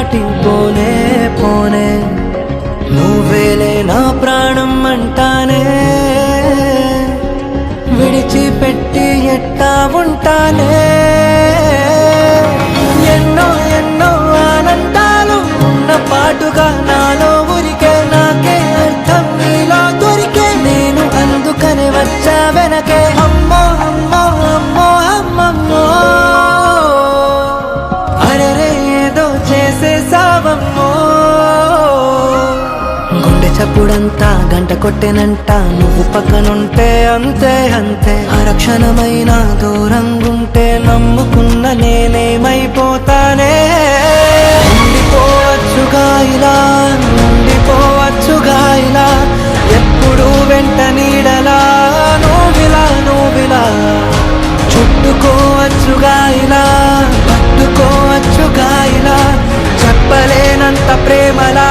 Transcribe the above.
దాటి పోనే పోనే నువ్వేలే నా ప్రాణం అంటానే విడిచిపెట్టి ఎట్టా ఉంటానే ఎన్నో ఎన్నో ఆనందాలు ఉన్న పాటుగా నాలో ఊరికే నాకే అర్థం నీలో దొరికే నేను అందుకనే వచ్చా వెనకే అమ్మో అమ్మో అమ్మో అమ్మమ్మో అరెరే ఏదో చేసేసావమ్మో గుండె చప్పుడంతా గంట కొట్టెనంట నువ్వు పక్కనుంటే అంతే అంతే అరక్షణమైన దూరంగుంటే నమ్ముకున్న నేనేమైపోతానే ఉండిపోవచ్చుగా ఇలా ఉండిపోవచ్చుగా ఇలా ఎప్పుడు వెంట నీడలా నువ్విలా చుట్టుకోవచ్చుగా ఇలా పట్టుకోవచ్చుగా ఇలా చెప్పలేనంత ప్రేమలా